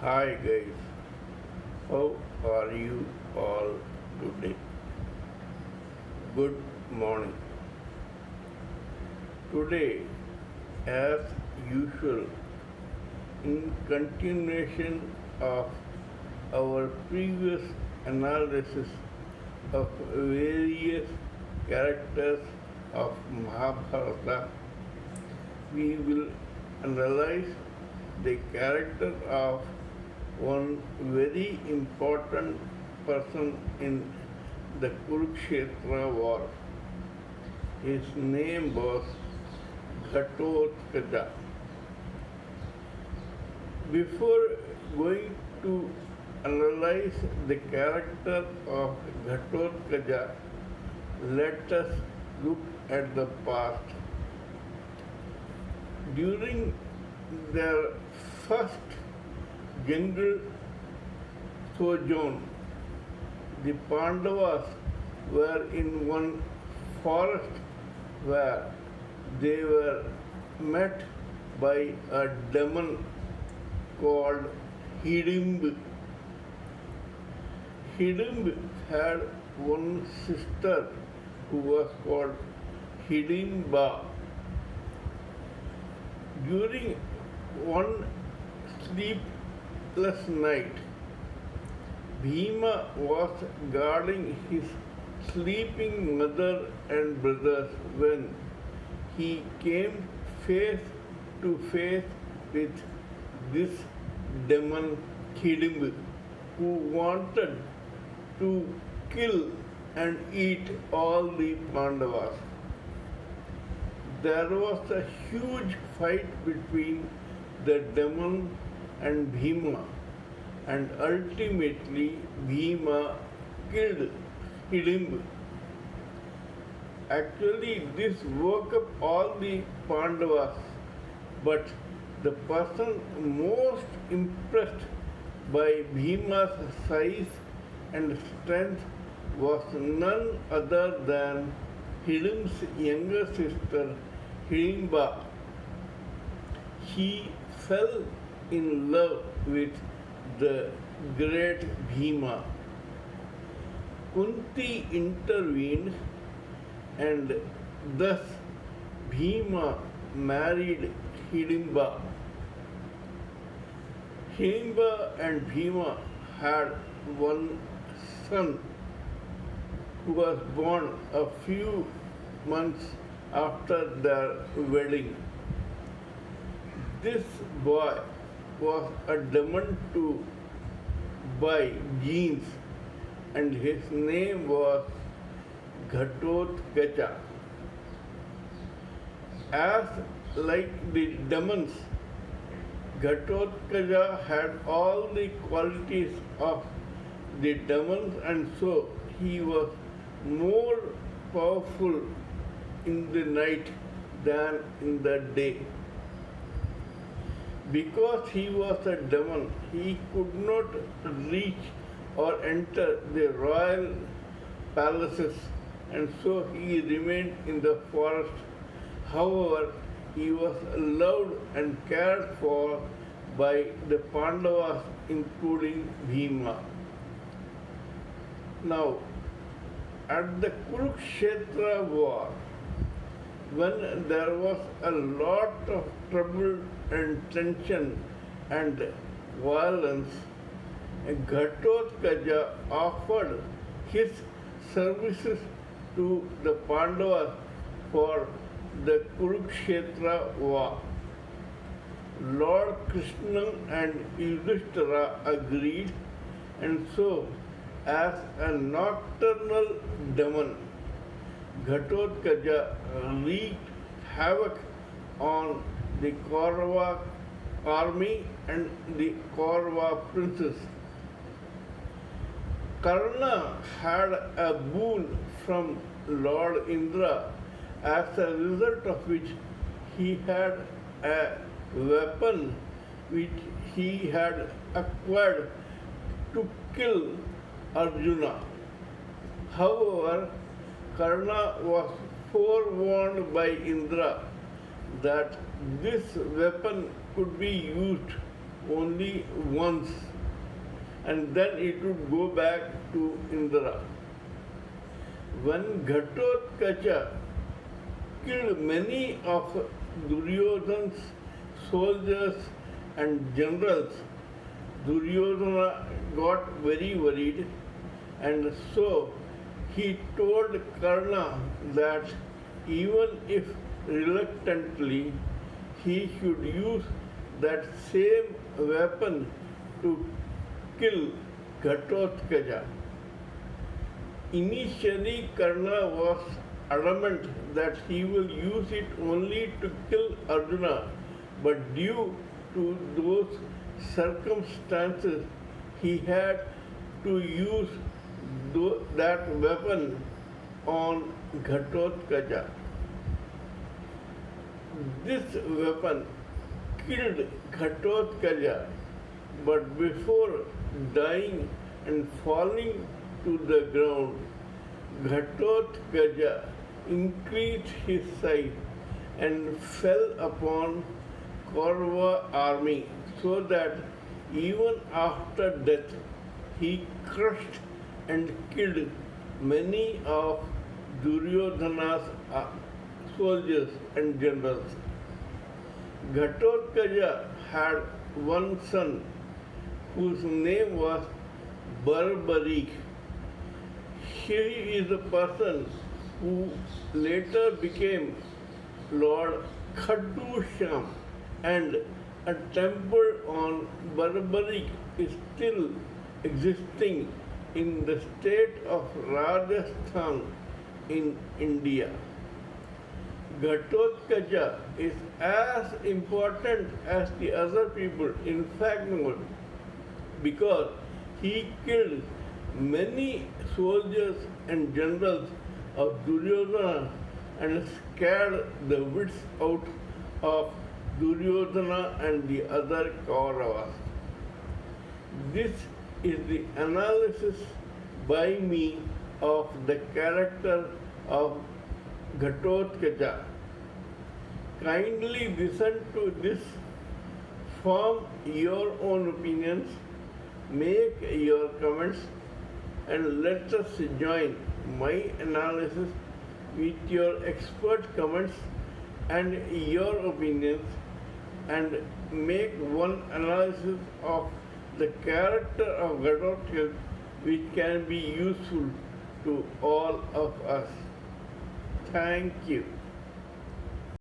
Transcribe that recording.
Hi guys, how are you all today? Good morning. Today, as usual, in continuation of our previous analysis of various characters of Mahabharata, we will analyze the character of one very important person in the Kurukshetra war. His name was Ghatotkacha. Before going to analyze the character of Ghatotkacha, let us look at the past. During their first jungle sojourn, the Pandavas were in one forest where they were met by a demon called Hidimb. Hidimb had one sister who was called Hidimba. During one sleepless night, Bhima was guarding his sleeping mother and brothers when he came face to face with this demon Hidimb, who wanted to kill and eat all the Pandavas. There was a huge fight between the demon and Bhima, and ultimately Bhima killed Hidimb. Actually, this woke up all the Pandavas, but the person most impressed by Bhima's size and strength was none other than Hidimb's younger sister, Hidimba. He fell in love with the great Bhima. Kunti intervened and thus Bhima married Hidimba. Hidimba and Bhima had one son who was born a few months after their wedding. This boy was a demon to by genes, and his name was Ghatotkacha. As like the demons, Ghatotkacha had all the qualities of the demons, and so he was more powerful in the night than in the day. Because he was a demon, he could not reach or enter the royal palaces, and so he remained in the forest. However, he was loved and cared for by the Pandavas, including Bhima. Now, at the Kurukshetra war, when there was a lot of trouble and tension and violence, Ghatotkacha offered his services to the Pandavas for the Kurukshetra war. Lord Krishna and Yudhishthira agreed, and so, as a nocturnal demon, Ghatotkacha wreaked havoc on the Kaurava army and the Kaurava princes. Karna had a boon from Lord Indra, as a result of which he had a weapon which he had acquired to kill Arjuna. However, Karna was forewarned by Indra that this weapon could be used only once, and then it would go back to Indra. When Ghatotkacha killed many of Duryodhana's soldiers and generals, Duryodhana got very worried, and so he told Karna that even if reluctantly, he should use that same weapon to kill Ghatotkacha. Initially, Karna was adamant that he will use it only to kill Arjuna, but due to those circumstances, he had to use that weapon on Ghatotkacha. This weapon killed Ghatotkacha, but before dying and falling to the ground, Ghatotkacha increased his size and fell upon Kaurava army so that even after death he crushed and killed many of Duryodhana's soldiers and generals. Ghatotkacha had one son whose name was Barbarik. He is the person who later became Lord Khaddu-Shyam, and a temple on Barbarik is still existing in the state of Rajasthan in India. Ghatotkacha is as important as the other people, in fact more, because he killed many soldiers and generals of Duryodhana and scared the wits out of Duryodhana and the other Kauravas. This is the analysis by me of the character of Ghatotkacha. Kindly listen to this, form your own opinions, make your comments, and let us join my analysis with your expert comments and your opinions, and make one analysis of the character of Ghatotkacha which can be useful to all of us. Thank you.